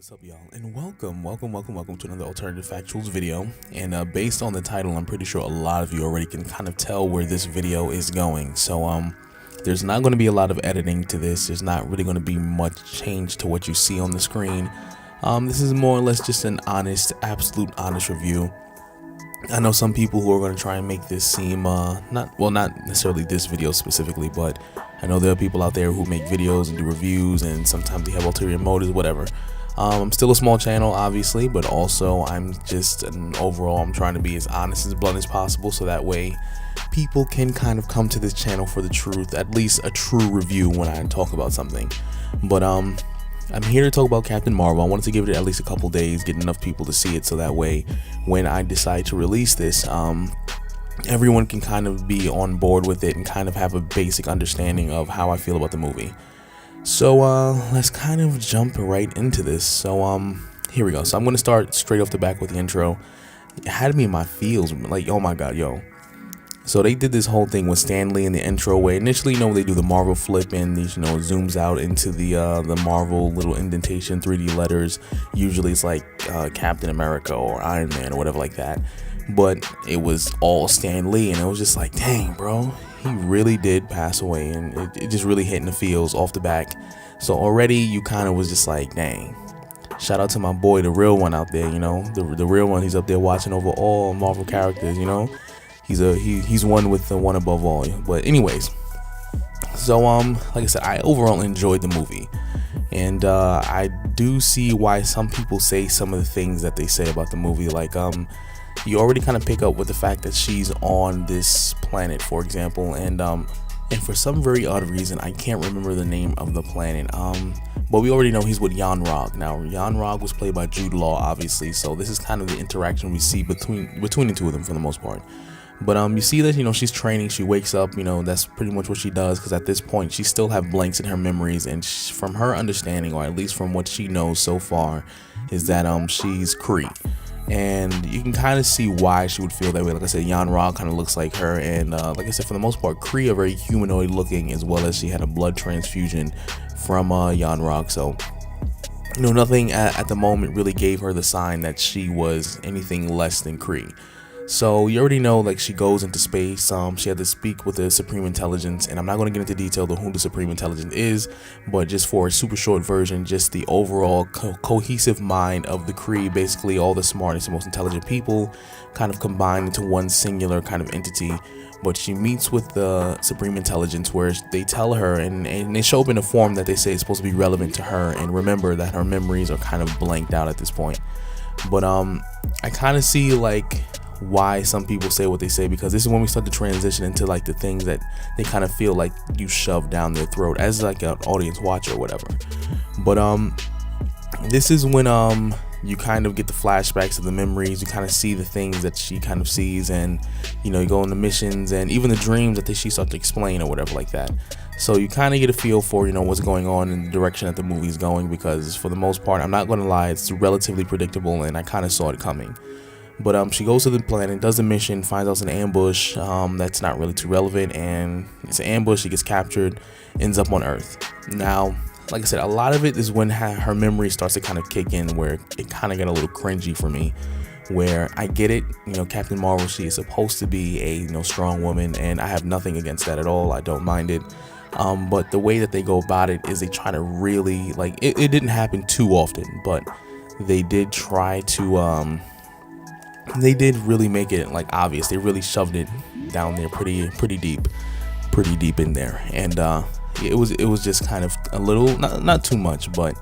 What's up, y'all, and welcome to another alternative factuals video. And based on the title, I'm pretty sure a lot of you already can kind of tell where this video is going. So there's not going to be a lot of editing to this. There's not really going to be much change to what you see on the screen. This is more or less just an absolute honest review. I know some people who are going to try and make this seem not necessarily this video specifically, but I know there are people out there who make videos and do reviews, and sometimes they have ulterior motives, whatever. I'm still a small channel, obviously, but also I'm trying to be as honest, as blunt as possible, so that way people can kind of come to this channel for the truth, at least a true review when I talk about something. But I'm here to talk about Captain Marvel. I wanted to give it at least a couple days, get enough people to see it, so that way when I decide to release this, everyone can kind of be on board with it and kind of have a basic understanding of how I feel about the movie. So let's kind of jump right into this. So here we go. So I'm going to start straight off the back with the intro. It had me in my feels, like, oh my god, yo. So they did this whole thing with Stan Lee in the intro where initially, they do the Marvel flip and these, zooms out into the Marvel little indentation 3D letters. Usually it's like Captain America or Iron Man or whatever like that. But it was all Stan Lee, and it was just like, dang, bro, he really did pass away, and it just really hit in the feels off the back. So already you kind of was just like, dang. Shout out to my boy, the real one out there, the real one. He's up there watching over all Marvel characters, He's one with the one above all. But anyways, so like I said, I overall enjoyed the movie, and I do see why some people say some of the things that they say about the movie. Like you already kind of pick up with the fact that she's on this planet, for example, and for some very odd reason, I can't remember the name of the planet. But we already know he's with Yon-Rogg. Now, Yon-Rogg was played by Jude Law, obviously, so this is kind of the interaction we see between the two of them for the most part. But you see that, she's training, she wakes up, that's pretty much what she does, because at this point, she still have blanks in her memories, and from her understanding, or at least from what she knows so far, is that she's Kree. And you can kind of see why she would feel that way. Like I said, Yon-Rogg kind of looks like her, and like I said, for the most part, Kree are very humanoid looking, as well as she had a blood transfusion from Yon-Rogg. So, nothing at the moment really gave her the sign that she was anything less than Kree. So you already know, like, she goes into space. She had to speak with the Supreme Intelligence, and I'm not going to get into detail of who the Supreme Intelligence is, but just for a super short version, just the overall cohesive mind of the Kree, basically all the smartest and most intelligent people kind of combined into one singular kind of entity. But she meets with the Supreme Intelligence, where they tell her, and they show up in a form that they say is supposed to be relevant to her, and remember that her memories are kind of blanked out at this point. But I kind of see, like, why some people say what they say, because this is when we start to transition into, like, the things that they kind of feel like you shove down their throat as, like, an audience watcher or whatever. But this is when you kind of get the flashbacks of the memories. You kind of see the things that she kind of sees, and you go on the missions, and even the dreams that she starts to explain or whatever like that. So you kind of get a feel for what's going on in the direction that the movie is going, because for the most part, I'm not going to lie, it's relatively predictable, and I kind of saw it coming. But she goes to the planet, does a mission, finds out it's an ambush that's not really too relevant, and it's an ambush. She gets captured, ends up on Earth. Now, like I said, a lot of it is when her memory starts to kind of kick in, where it kind of got a little cringy for me, where I get it, Captain Marvel, she is supposed to be a strong woman, and I have nothing against that at all. I don't mind it. But the way that they go about it is they try to really, like, it didn't happen too often, but they did try to they did really make it, like, obvious. They really shoved it down there pretty deep in there, and it was just kind of a little, not too much, but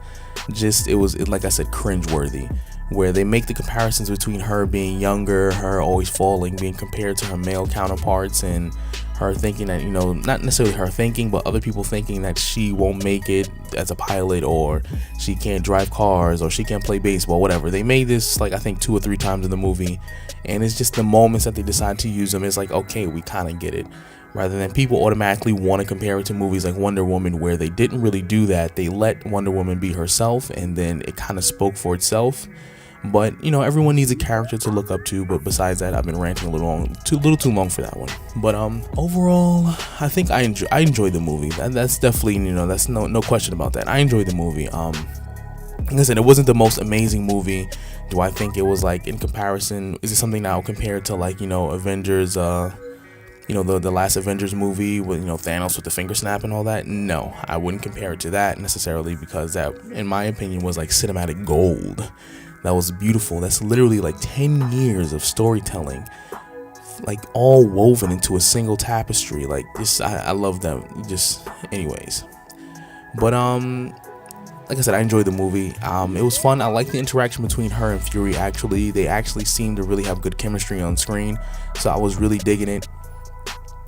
just it was, like I said, cringeworthy, where they make the comparisons between her being younger, her always falling, being compared to her male counterparts, and her thinking that, not necessarily her thinking, but other people thinking that she won't make it as a pilot, or she can't drive cars, or she can't play baseball, whatever. They made this, like, I think 2 or 3 times in the movie, and it's just the moments that they decide to use them. It's like, okay, we kind of get it. Rather than people automatically want to compare it to movies like Wonder Woman, where they didn't really do that. They let Wonder Woman be herself, and then it kind of spoke for itself. But everyone needs a character to look up to. But besides that, I've been ranting a little too long for that one. But overall, I think I enjoyed the movie. That's definitely, that's no question about that. I enjoyed the movie. like I said, it wasn't the most amazing movie. Do I think it was like, in comparison, is it something now compared to like, Avengers, the last Avengers movie with, Thanos with the finger snap and all that? No, I wouldn't compare it to that necessarily, because that, in my opinion, was like cinematic gold. That was beautiful. That's literally like 10 years of storytelling, like all woven into a single tapestry. Like this, I love them. Just, anyways. But like I said, I enjoyed the movie. It was fun. I like the interaction between her and Fury. Actually, they actually seemed to really have good chemistry on screen, so I was really digging it.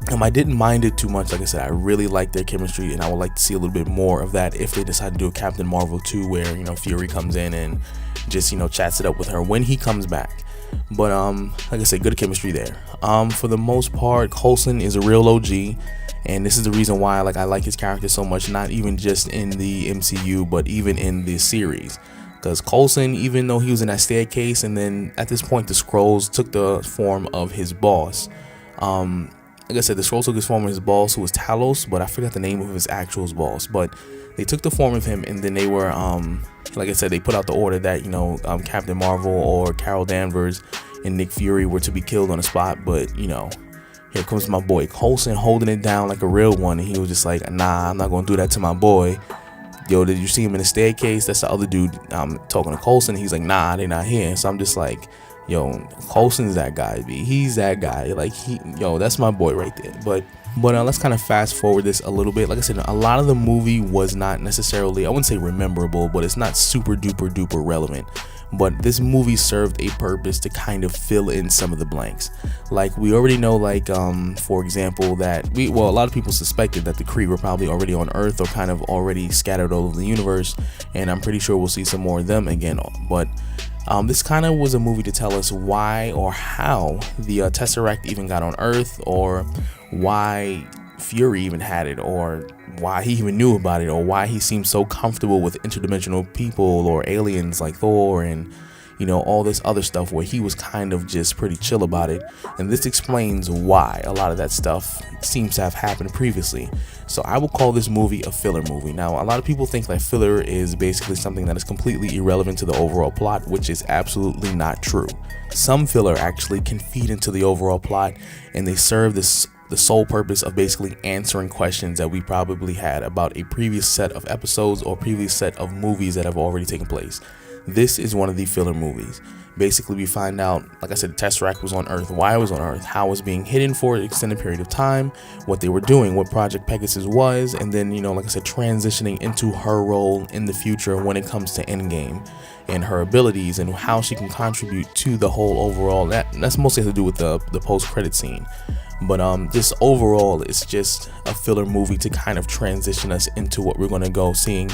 I didn't mind it too much. Like I said, I really liked their chemistry, and I would like to see a little bit more of that if they decide to do a Captain Marvel 2, where Fury comes in and just chats it up with her when he comes back. But like I said, good chemistry there. For the most part, Coulson is a real OG, and this is the reason why I like his character so much, not even just in the MCU, but even in the series. Because Coulson, even though he was in that staircase, and then at this point the Skrulls took the form of his boss. Like I said, the Skrulls took his form of his boss, who was Talos, but I forgot the name of his actual boss. But they took the form of him, and then they were, like I said, they put out the order that, Captain Marvel or Carol Danvers and Nick Fury were to be killed on the spot. But, here comes my boy Coulson holding it down like a real one, and he was just like, nah, I'm not going to do that to my boy. Yo, did you see him in the staircase? That's the other dude talking to Coulson. He's like, nah, they're not here. So I'm just like, yo, Coulson's that guy, B. He's that guy. Like, that's my boy right there. But let's kind of fast forward this a little bit. Like I said, a lot of the movie was not necessarily, I wouldn't say memorable, but it's not super duper relevant. But this movie served a purpose to kind of fill in some of the blanks. Like, we already know, like, for example, that a lot of people suspected that the Kree were probably already on Earth, or kind of already scattered all over the universe, and I'm pretty sure we'll see some more of them again. But this kind of was a movie to tell us why or how the Tesseract even got on Earth, or why Fury even had it, or why he even knew about it, or why he seemed so comfortable with interdimensional people or aliens like Thor, and all this other stuff where he was kind of just pretty chill about it. And this explains why a lot of that stuff seems to have happened previously. So I will call this movie a filler movie. Now, a lot of people think that filler is basically something that is completely irrelevant to the overall plot, which is absolutely not true. Some filler actually can feed into the overall plot, and they serve the sole purpose of basically answering questions that we probably had about a previous set of episodes or previous set of movies that have already taken place. This is one of the filler movies. Basically, we find out, like I said, the Tesseract was on Earth, why it was on Earth, how it was being hidden for an extended period of time, what they were doing, what Project Pegasus was, and then, like I said, transitioning into her role in the future when it comes to Endgame, and her abilities and how she can contribute to the whole overall. That's mostly to do with the post-credit scene. But just overall, it's just a filler movie to kind of transition us into what we're going to go seeing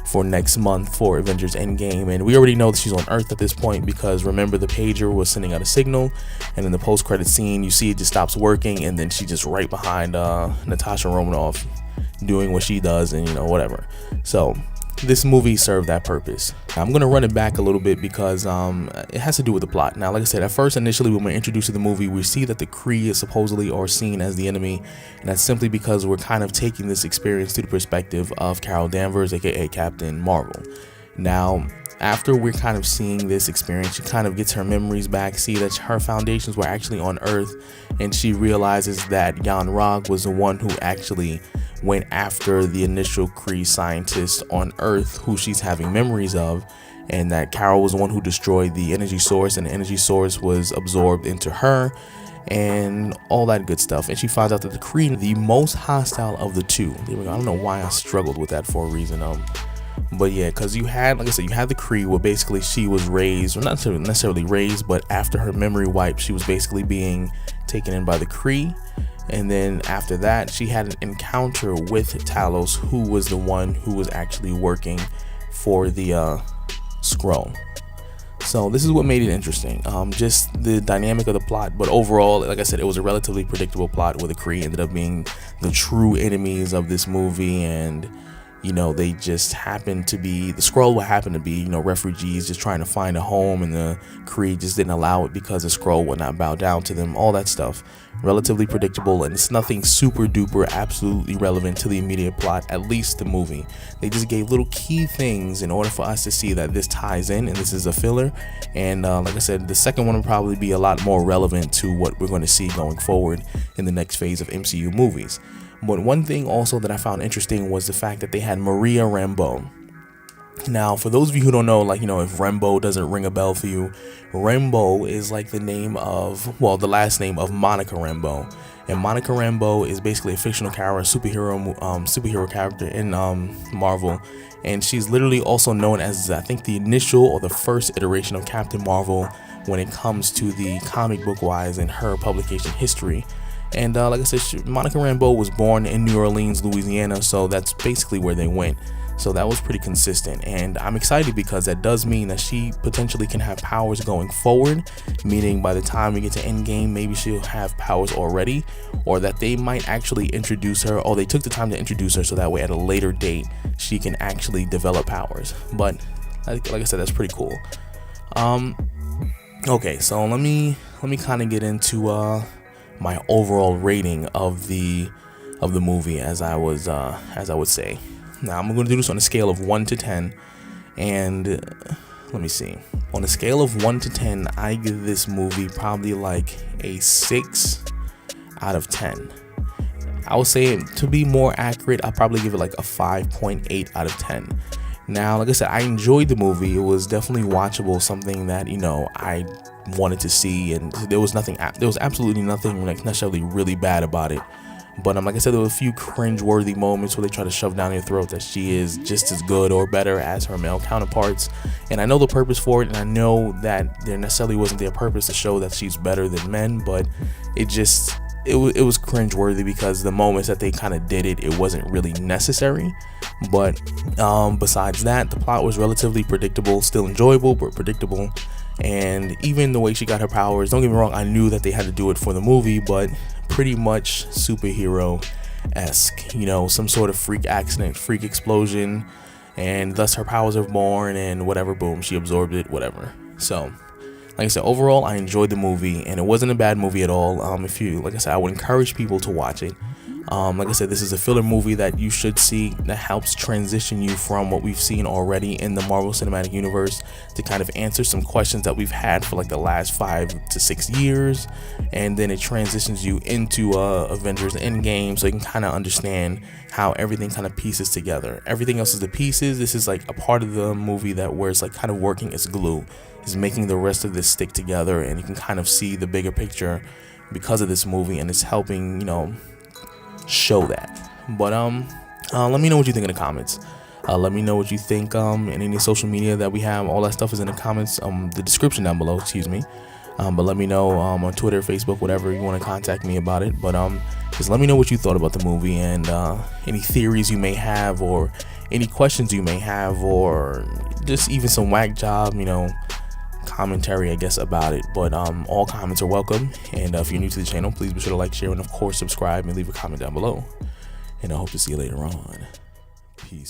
for next month for Avengers Endgame. And we already know that she's on Earth at this point, because remember, the pager was sending out a signal, and in the post-credit scene you see it just stops working, and then she's just right behind Natasha Romanoff doing what she does, and whatever. So this movie served that purpose. I'm going to run it back a little bit because it has to do with the plot. Now, like I said, at first, initially, when we're introduced to the movie, we see that the Kree is supposedly or seen as the enemy, and that's simply because we're kind of taking this experience through the perspective of Carol Danvers, aka Captain Marvel. Now, after we're kind of seeing this experience, she kind of gets her memories back, see that her foundations were actually on Earth, and she realizes that Jan Rog was the one who actually went after the initial Kree scientist on Earth, who she's having memories of, and that Carol was the one who destroyed the energy source, and the energy source was absorbed into her, and all that good stuff. And she finds out that the Kree, the most hostile of the two. There we go. I don't know why I struggled with that for a reason. But yeah, because you had, like I said, you had the Kree where basically she was raised, or not necessarily raised, but after her memory wipe, she was basically being taken in by the Kree. And then after that, she had an encounter with Talos, who was the one who was actually working for the Skrull. So this is what made it interesting, just the dynamic of the plot. But overall, like I said, it was a relatively predictable plot where the Kree ended up being the true enemies of this movie. And you know, they just happen to be, the Skrull would happen to be, you know, refugees just trying to find a home, and the Kree just didn't allow it because the Skrull would not bow down to them. All that stuff, relatively predictable, and it's nothing super duper absolutely relevant to the immediate plot, at least the movie. They just gave little key things in order for us to see that this ties in, and this is a filler. And like I said, the second one will probably be a lot more relevant to what we're going to see going forward in the next phase of MCU movies. But one thing also that I found interesting was the fact that they had Maria Rambeau. Now, for those of you who don't know, like, you know, if Rambeau doesn't ring a bell for you, Rambeau is like the name of, well, the last name of Monica Rambeau. And Monica Rambeau is basically a fictional character, superhero character in Marvel. And she's literally also known as, I think, the initial or the first iteration of Captain Marvel when it comes to the comic book wise in her publication history. And like I said, Monica Rambeau was born in New Orleans, Louisiana, so that's basically where they went. So that was pretty consistent, and I'm excited because that does mean that she potentially can have powers going forward, meaning by the time we get to Endgame, maybe she'll have powers already, or that they might actually introduce her, or they took the time to introduce her so that way at a later date she can actually develop powers. But like I said, that's pretty cool. Okay, so let me kind of get into my overall rating of the movie, as I would say. Now, I'm going to do this on a scale of 1 to 10, and let me see. On a scale of 1 to 10, I give this movie probably like a 6 out of 10. I would say, to be more accurate, I'll probably give it like a 5.8 out of 10. Now, like I said, I enjoyed the movie. It was definitely watchable, something that, you know, I wanted to see, and there was absolutely nothing like necessarily really bad about it. But like I said, there were a few cringe-worthy moments where they try to shove down your throat that she is just as good or better as her male counterparts. And I know the purpose for it, and I know that there necessarily wasn't their purpose to show that she's better than men, but it was cringe-worthy because the moments that they kind of did it, it wasn't really necessary. But besides that, the plot was relatively predictable, still enjoyable, but predictable. And even the way she got her powers, don't get me wrong, I knew that they had to do it for the movie, but pretty much superhero-esque, you know, some sort of freak accident, freak explosion, and thus her powers are born, and whatever, boom, she absorbed it, whatever. So, like I said, overall, I enjoyed the movie, and it wasn't a bad movie at all. Like I said, I would encourage people to watch it. Like I said, this is a filler movie that you should see that helps transition you from what we've seen already in the Marvel Cinematic Universe to kind of answer some questions that we've had for like the last 5 to 6 years, and then it transitions you into Avengers Endgame, so you can kind of understand how everything kind of pieces together. Everything else is the pieces. This is like a part of the movie that where it's like kind of working as glue, is making the rest of this stick together, and you can kind of see the bigger picture because of this movie, and it's helping, you know, show that. But let me know what you think in the comments. Let me know what you think in any social media that we have. All that stuff is in the comments, the description down below, excuse me. But let me know on Twitter, Facebook, whatever you want to contact me about it. But just let me know what you thought about the movie, and any theories you may have, or any questions you may have, or just even some whack job, you know, commentary, I guess, about it. But all comments are welcome, and if you're new to the channel, please be sure to like, share, and of course subscribe, and leave a comment down below. And I hope to see you later on. Peace out.